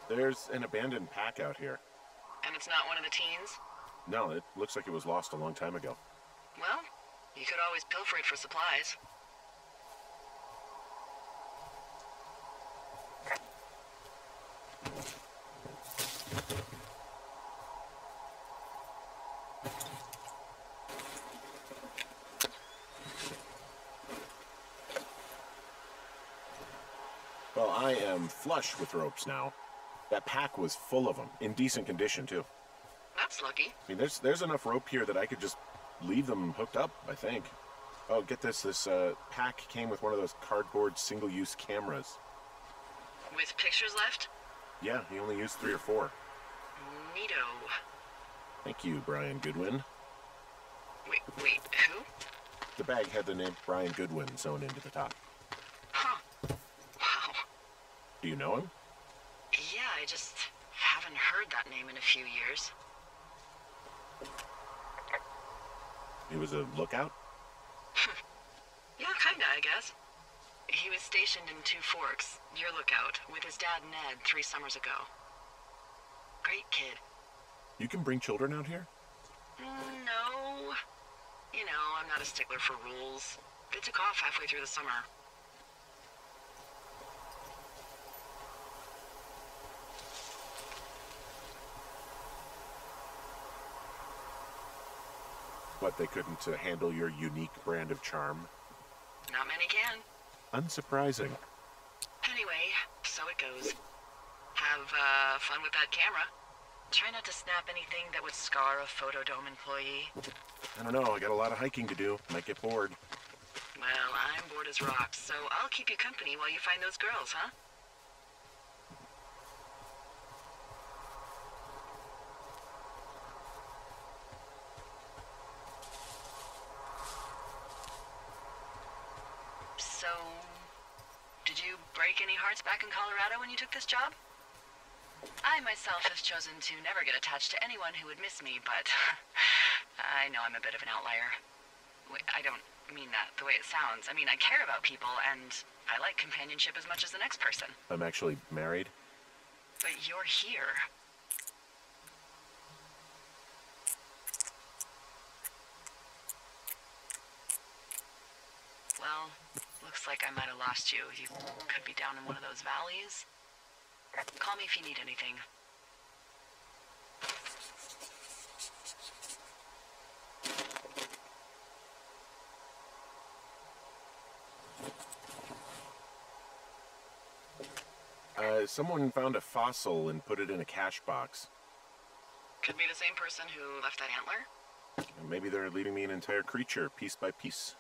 There's an abandoned pack out here. And it's not one of the teens? No, it looks like it was lost a long time ago. Well, you could always pilfer it for supplies. Well, I am flush with ropes now. That pack was full of them, in decent condition, too. That's lucky. I mean, there's enough rope here that I could just leave them hooked up, I think. Oh, get this. This pack came with one of those cardboard single-use cameras. With pictures left? Yeah, he only used 3 or 4. Neato. Thank you, Brian Goodwin. Wait, who? The bag had the name Brian Goodwin sewn into the top. Huh. Wow. Do you know him? Yeah, I just haven't heard that name in a few years. He was a lookout? Yeah, kinda, I guess. He was stationed in Two Forks, your lookout, with his dad Ned 3 summers ago. Great kid. You can bring children out here? No. You know, I'm not a stickler for rules. They took off halfway through the summer. What, they couldn't handle your unique brand of charm? Not many can. Unsurprising. Anyway, so it goes. Have fun with that camera. Try not to snap anything that would scar a Photodome employee. I don't know, I got a lot of hiking to do. Might get bored. Well, I'm bored as rocks, so I'll keep you company while you find those girls, huh? So, did you break any hearts back in Colorado when you took this job? I myself have chosen to never get attached to anyone who would miss me, but I know I'm a bit of an outlier. I don't mean that the way it sounds. I mean, I care about people, and I like companionship as much as the next person. I'm actually married. But you're here. Well, looks like I might have lost you. You could be down in one of those valleys. Call me if you need anything. Someone found a fossil and put it in a cache box. Could be the same person who left that antler. Maybe they're leaving me an entire creature, piece by piece.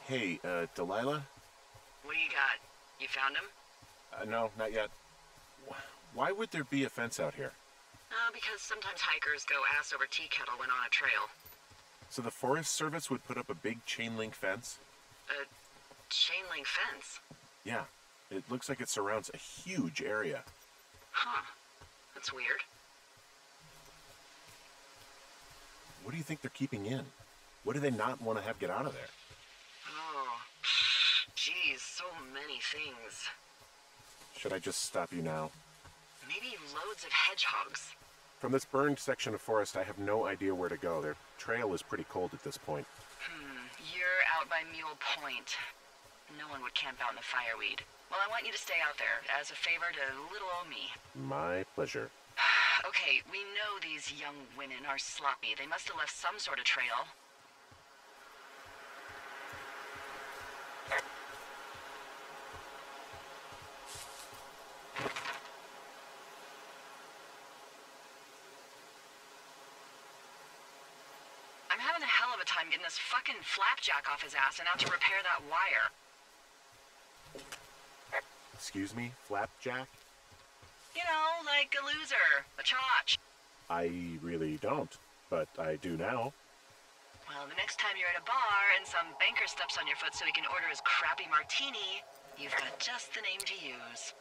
Hey, Delilah? What do you got? You found him? No, not yet. Why would there be a fence out here? Because sometimes hikers go ass over tea kettle when on a trail. So the Forest Service would put up a big chain link fence? A chain link fence? Yeah. It looks like it surrounds a huge area. Huh. That's weird. What do you think they're keeping in? What do they not want to have get out of there? Oh, geez, so many things. Should I just stop you now? Maybe loads of hedgehogs. From this burned section of forest, I have no idea where to go. Their trail is pretty cold at this point. You're out by Mule Point. No one would camp out in the fireweed. Well, I want you to stay out there, as a favor to little old me. My pleasure. Okay, we know these young women are sloppy. They must have left some sort of trail. I'm having a hell of a time getting this fucking flapjack off his ass and out to repair that wire. Excuse me, Flapjack? You know, like a loser, a chotch. I really don't. but I do now. Well, the next time you're at a bar and some banker steps on your foot so he can order his crappy martini, you've got just the name to use.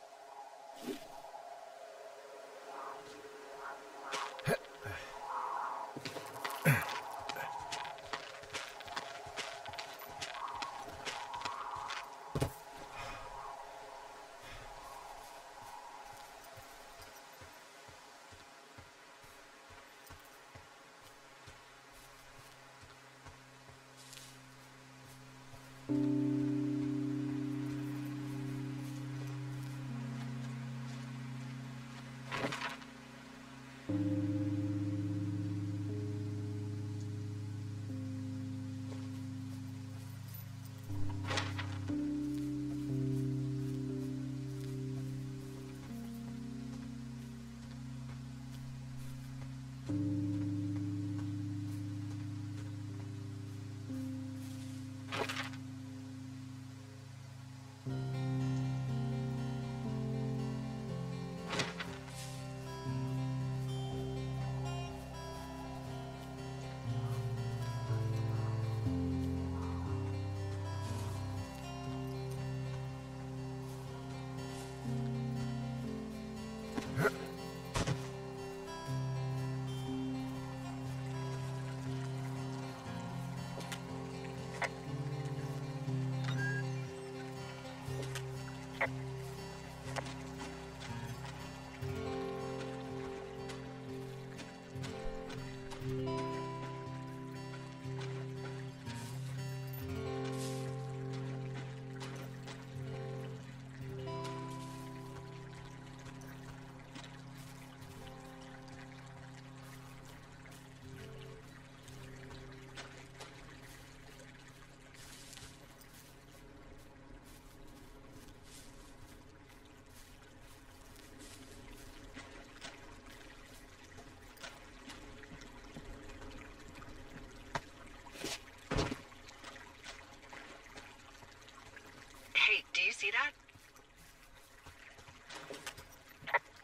Hey, do you see that?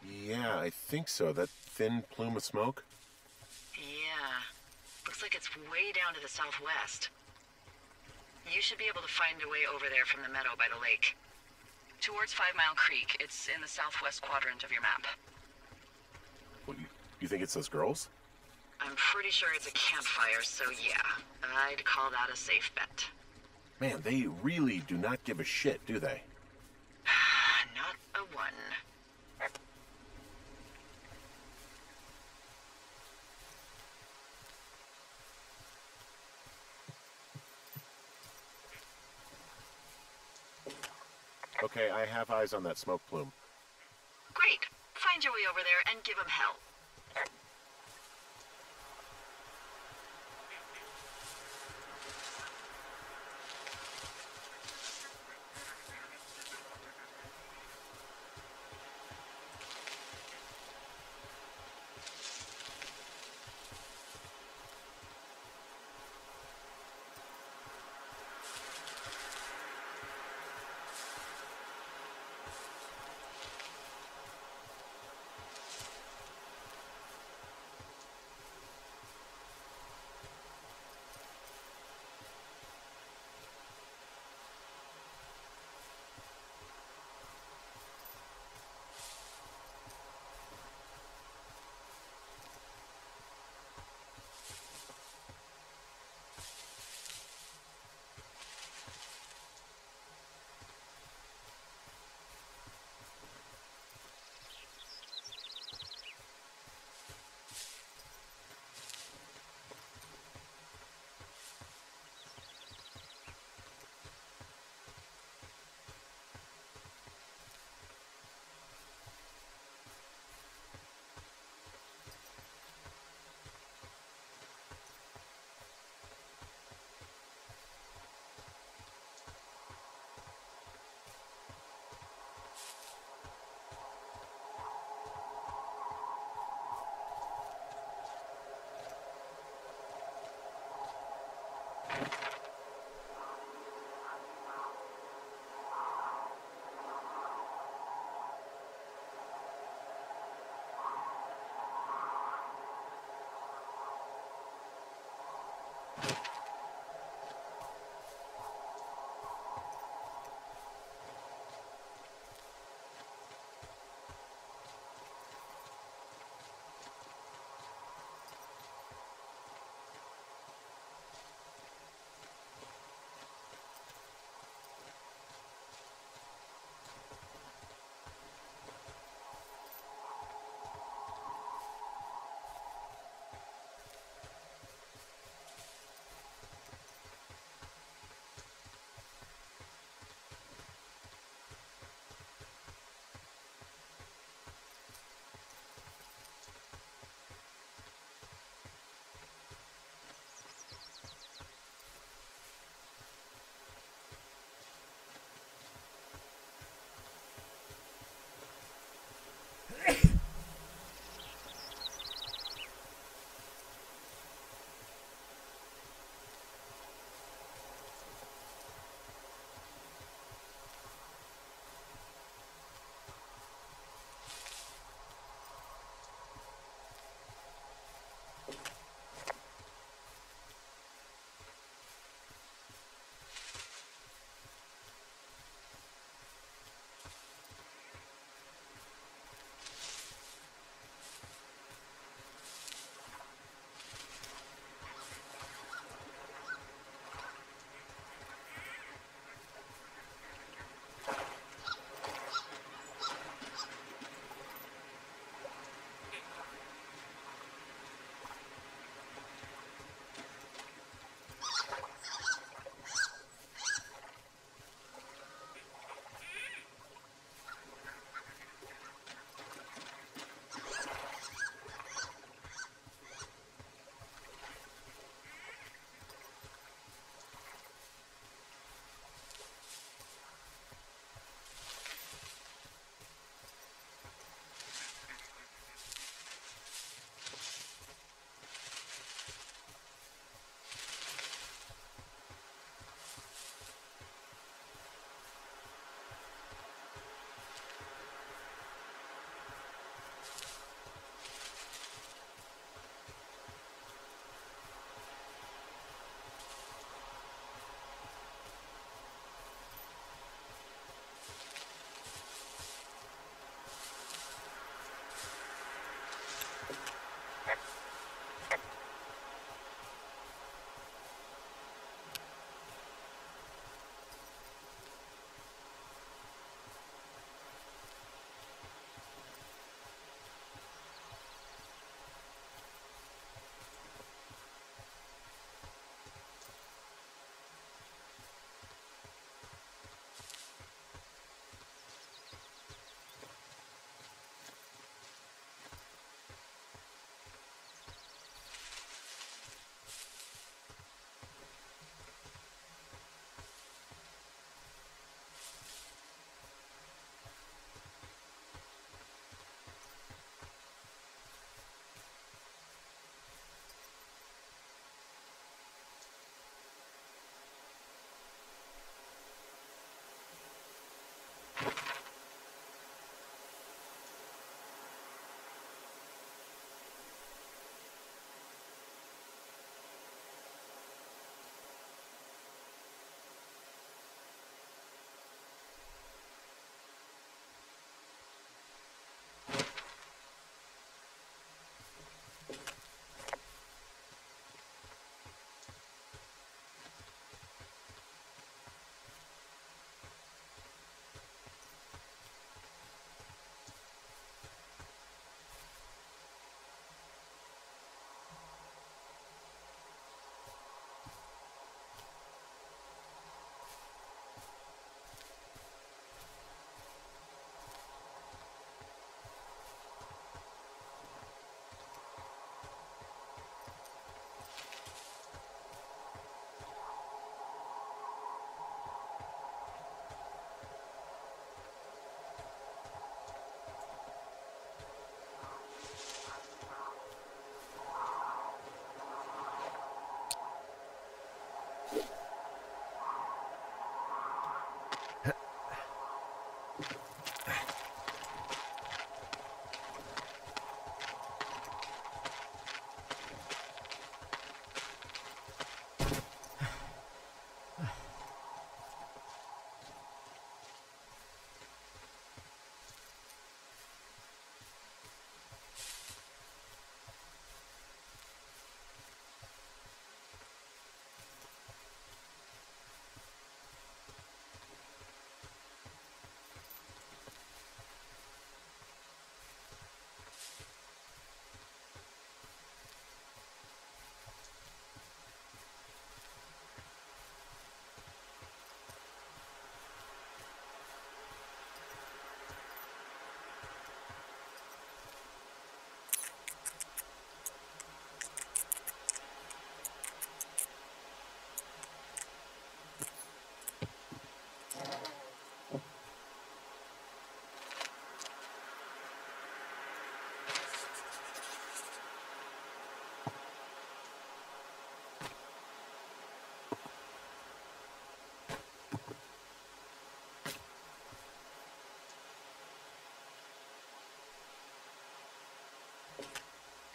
Yeah, I think so. That thin plume of smoke? Yeah. Looks like it's way down to the southwest. You should be able to find a way over there from the meadow by the lake. Towards 5 Mile Creek. It's in the southwest quadrant of your map. Well, you think it's those girls? I'm pretty sure it's a campfire, so yeah. I'd call that a safe bet. Man, they really do not give a shit, do they? Not a one. Okay, I have eyes on that smoke plume. Great. Find your way over there and give him hell.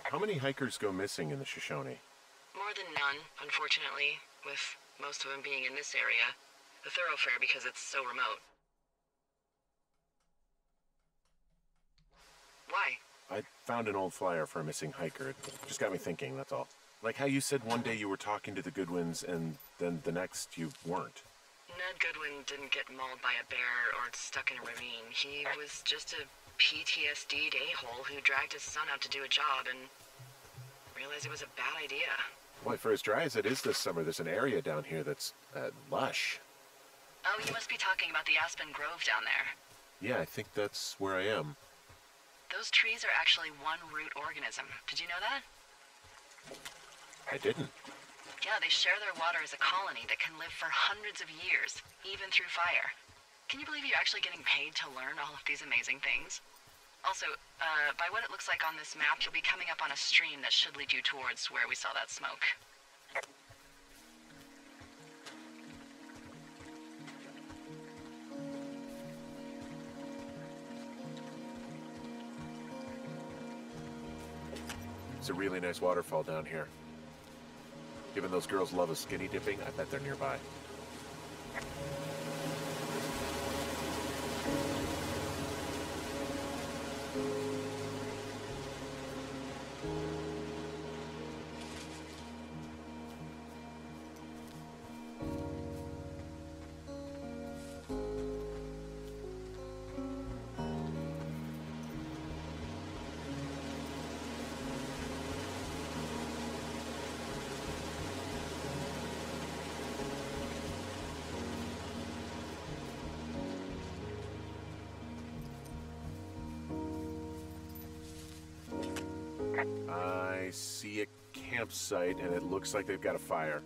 How many hikers go missing in the Shoshone? More than none, unfortunately, with most of them being in this area. The thoroughfare because it's so remote. Why? I found an old flyer for a missing hiker. It just got me thinking, that's all. Like how you said one day you were talking to the Goodwins and then the next you weren't. Ned Goodwin didn't get mauled by a bear or stuck in a ravine. He was just a PTSD'd a-hole who dragged his son out to do a job and realized it was a bad idea. Boy, for as dry as it is this summer, there's an area down here that's lush. Oh, you must be talking about the Aspen Grove down there. Yeah, I think that's where I am. Those trees are actually one root organism. Did you know that? I didn't. Yeah, they share their water as a colony that can live for hundreds of years, even through fire. Can you believe you're actually getting paid to learn all of these amazing things? Also, by what it looks like on this map, you'll be coming up on a stream that should lead you towards where we saw that smoke. It's a really nice waterfall down here. Given those girls love a skinny dipping, I bet they're nearby. I see a campsite, and it looks like they've got a fire.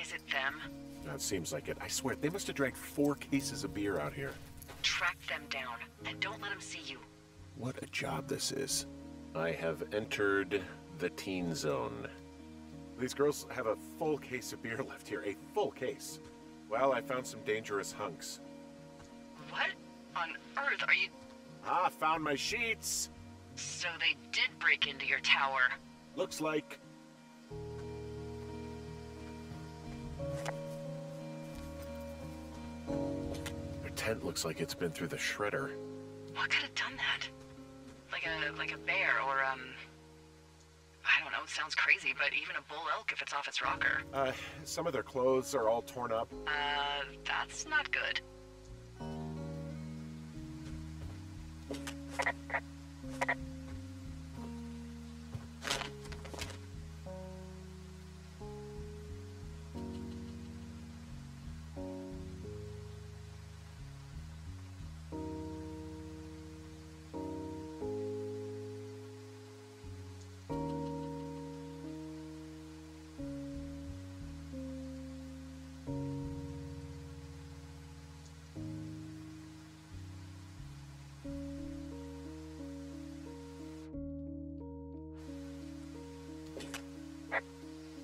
Is it them? That seems like it. I swear, they must have dragged 4 cases of beer out here. Track them down, and don't let them see you. What a job this is. I have entered the teen zone. These girls have a full case of beer left here. A full case. Well, I found some dangerous hunks. What on earth are you... Ah, found my sheets! So they did break into your tower. Looks like... Their tent looks like it's been through the shredder. What could have done that? Like a bear or, I don't know, sounds crazy, but even a bull elk if it's off its rocker. Some of their clothes are all torn up. That's not good.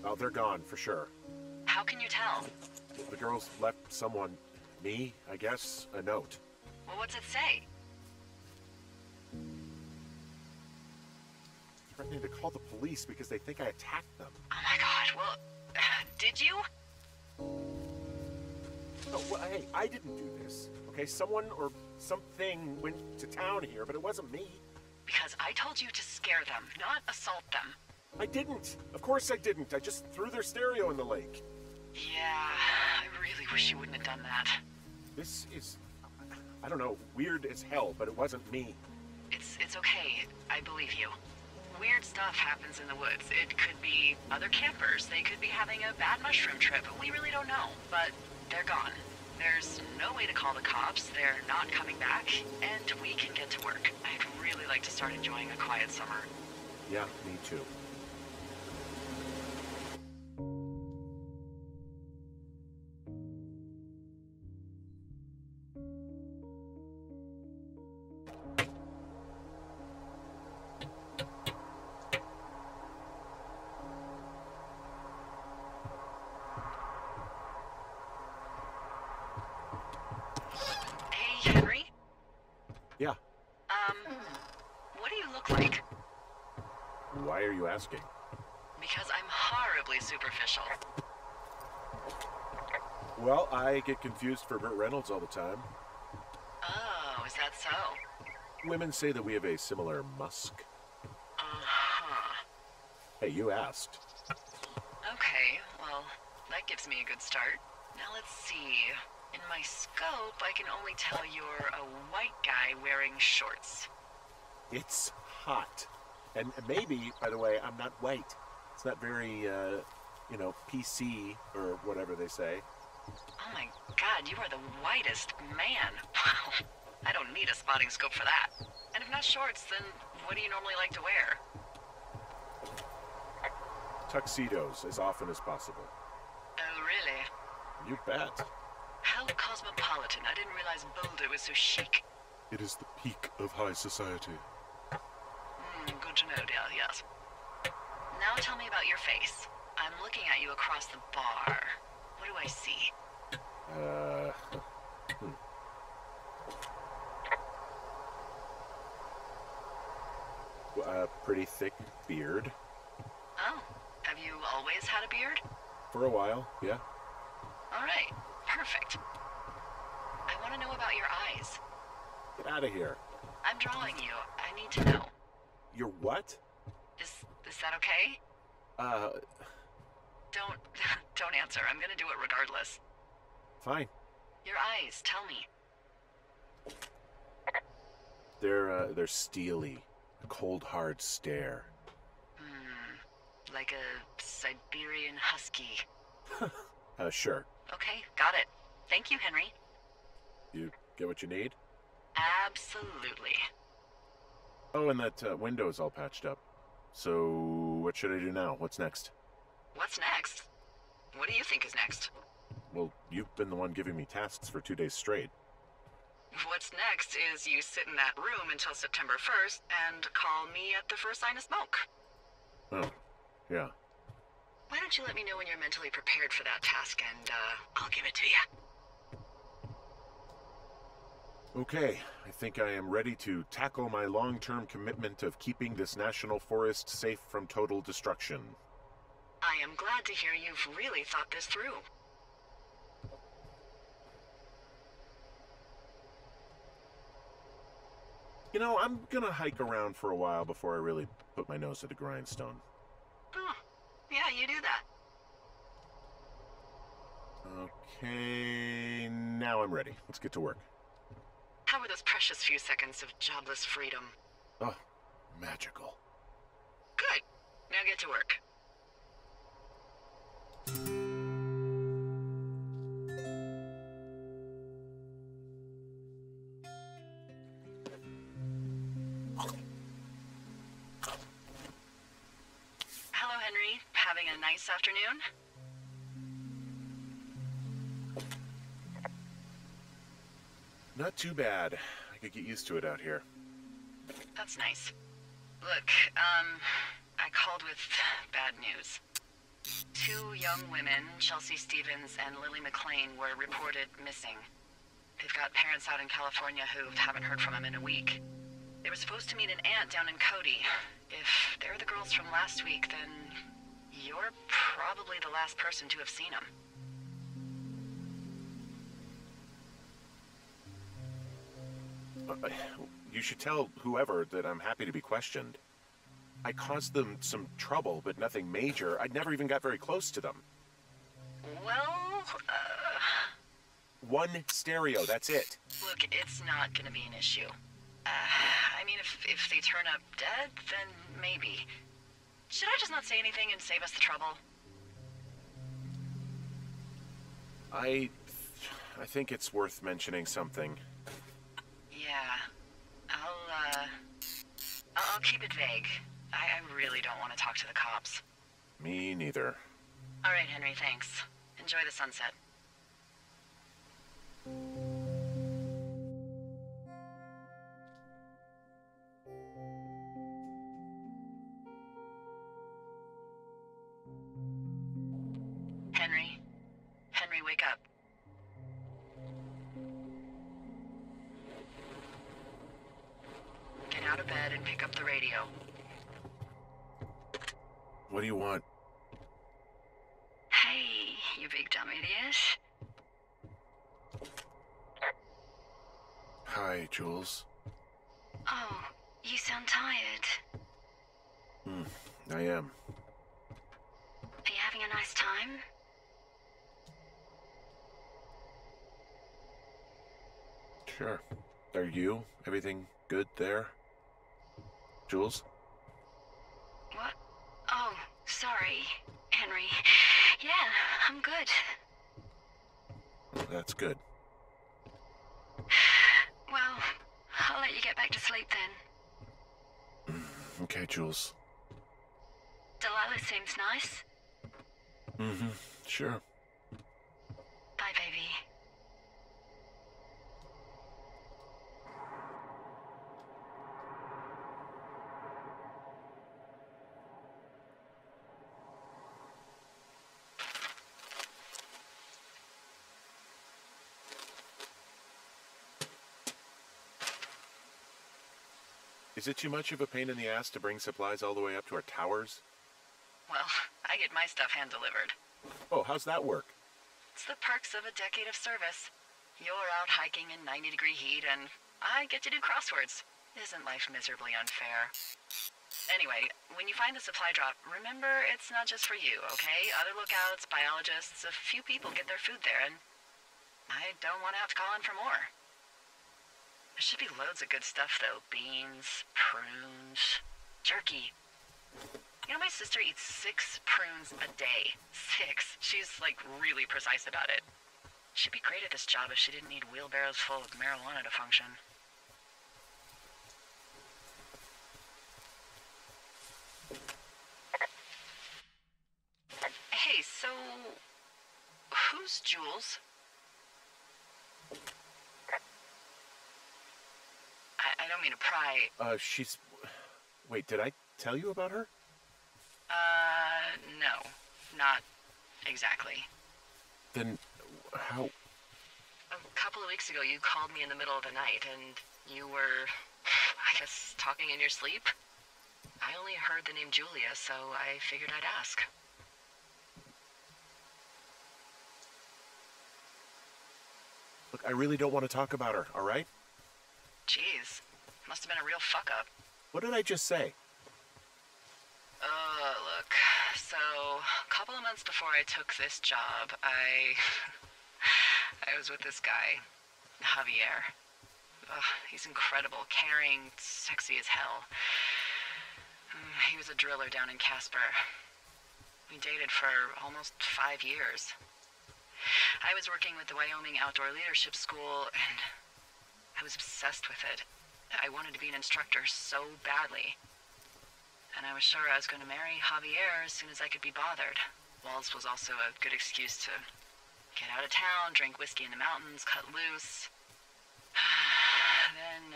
Oh, they're gone, for sure. How can you tell? The girls left someone, me, I guess, a note. Well, what's it say? Threatening to call the police because they think I attacked them. Oh my gosh, well, did you? No, well, hey, I didn't do this. Okay, someone or something went to town here, but it wasn't me. Because I told you to scare them, not assault them. I didn't. Of course I didn't. I just threw their stereo in the lake. Yeah, I really wish you wouldn't have done that. This is, I don't know, weird as hell, but it wasn't me. It's okay. I believe you. Weird stuff happens in the woods. It could be other campers. They could be having a bad mushroom trip. We really don't know, but they're gone. There's no way to call the cops. They're not coming back, and we can get to work. I'd really like to start enjoying a quiet summer. Yeah, me too. Hey, Henry? Yeah. What do you look like? Why are you asking? Because I'm horribly superficial. Well, I get confused for Burt Reynolds all the time. Oh, is that so? Women say that we have a similar musk. Uh-huh. Hey, you asked. Okay, well, that gives me a good start. Now let's see. In my scope, I can only tell you're a white guy wearing shorts. It's hot. And maybe, by the way, I'm not white. It's not very, PC or whatever they say. Oh my god, you are the whitest man. Wow. I don't need a spotting scope for that. And if not shorts, then what do you normally like to wear? Tuxedos as often as possible. Oh, really? You bet. How cosmopolitan. I didn't realize Boulder was so chic. It is the peak of high society. Good to know, dear, yes. Now tell me about your face. I'm looking at you across the bar. What do I see? A pretty thick beard. Oh, have you always had a beard? For a while, yeah. All right, perfect. I want to know about your eyes. Get out of here. I'm drawing you. I need to know. Your what? Is that okay? Don't answer. I'm gonna do it regardless. Fine. Your eyes, tell me. They're steely. A cold, hard stare. Like a Siberian husky. Sure. Okay, got it. Thank you, Henry. You get what you need? Absolutely. Oh, and that window's all patched up. So, what should I do now? What's next? What's next? What do you think is next? Well, you've been the one giving me tasks for 2 days straight. What's next is you sit in that room until September 1st and call me at the first sign of smoke. Oh, yeah. Why don't you let me know when you're mentally prepared for that task and, I'll give it to you. Okay, I think I am ready to tackle my long-term commitment of keeping this national forest safe from total destruction. I am glad to hear you've really thought this through. You know, I'm gonna hike around for a while before I really put my nose to the grindstone. Oh, yeah, you do that. Okay, now I'm ready. Let's get to work. How were those precious few seconds of jobless freedom? Oh, magical. Good. Now get to work. Hello, Henry. Having a nice afternoon? Not too bad. I could get used to it out here. That's nice. Look, I called with bad news. 2 young women, Chelsea Stevens and Lily McLean, were reported missing. They've got parents out in California who haven't heard from them in a week. They were supposed to meet an aunt down in Cody. If they're the girls from last week, then you're probably the last person to have seen them. You should tell whoever that I'm happy to be questioned. I caused them some trouble, but nothing major. I never even got very close to them. Well, One stereo, that's it. look, it's not gonna be an issue. I mean, if they turn up dead, then maybe. Should I just not say anything and save us the trouble? I think it's worth mentioning something. Yeah. I'll keep it vague. I really don't want to talk to the cops. Me neither. All right, Henry, thanks. Enjoy the sunset. Henry? Henry, wake up. Get out of bed and pick up the radio. What do you want? Hey, you big dumb idiot. Hi, Jules. Oh, you sound tired. I am. Are you having a nice time? Sure. Are you? Everything good there? Jules? What? Oh, sorry, Henry. Yeah, I'm good. Well, that's good. Well, I'll let you get back to sleep then. Okay, Jules. Delilah seems nice. Sure. Bye, baby. Is it too much of a pain in the ass to bring supplies all the way up to our towers? Well, I get my stuff hand-delivered. Oh, how's that work? It's the perks of a decade of service. You're out hiking in 90-degree heat, and I get to do crosswords. Isn't life miserably unfair? Anyway, when you find the supply drop, remember it's not just for you, okay? Other lookouts, biologists, a few people get their food there, and I don't want to have to call in for more. There should be loads of good stuff, though. Beans, prunes, jerky. You know, my sister eats 6 prunes a day. 6. She's, like, really precise about it. She'd be great at this job if she didn't need wheelbarrows full of marijuana to function. Hey, so... who's Jules? I don't mean to pry. She's... Wait, did I tell you about her? No. Not exactly. Then, how... A couple of weeks ago, you called me in the middle of the night, and you were, I guess, talking in your sleep? I only heard the name Julia, so I figured I'd ask. Look, I really don't want to talk about her, all right? Jeez. Must have been a real fuck-up. What did I just say? Look. So, a couple of months before I took this job, I was with this guy, Javier. He's incredible, caring, sexy as hell. He was a driller down in Casper. We dated for almost 5 years. I was working with the Wyoming Outdoor Leadership School, and I was obsessed with it. I wanted to be an instructor so badly. And I was sure I was going to marry Javier as soon as I could be bothered. Walls was also a good excuse to get out of town, drink whiskey in the mountains, cut loose. Then,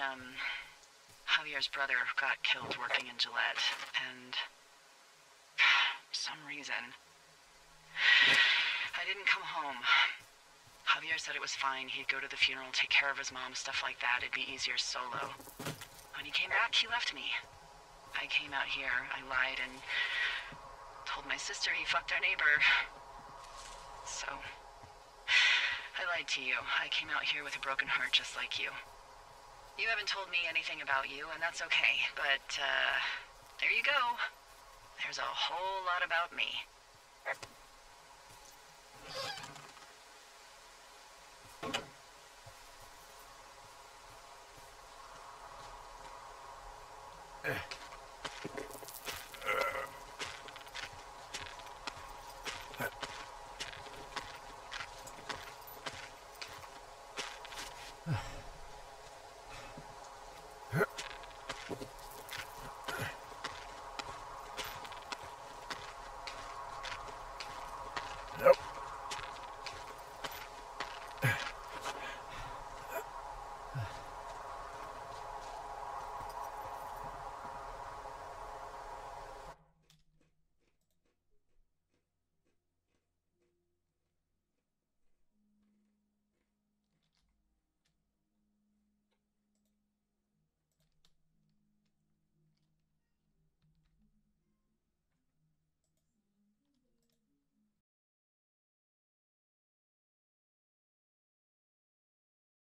Javier's brother got killed working in Gillette, and for some reason, I didn't come home. Javier said it was fine. He'd go to the funeral, take care of his mom, stuff like that. It'd be easier solo. When he came back, he left me. I came out here, I lied, and told my sister he fucked our neighbor. So, I lied to you. I came out here with a broken heart just like you. You haven't told me anything about you, and that's okay, but, there you go. There's a whole lot about me.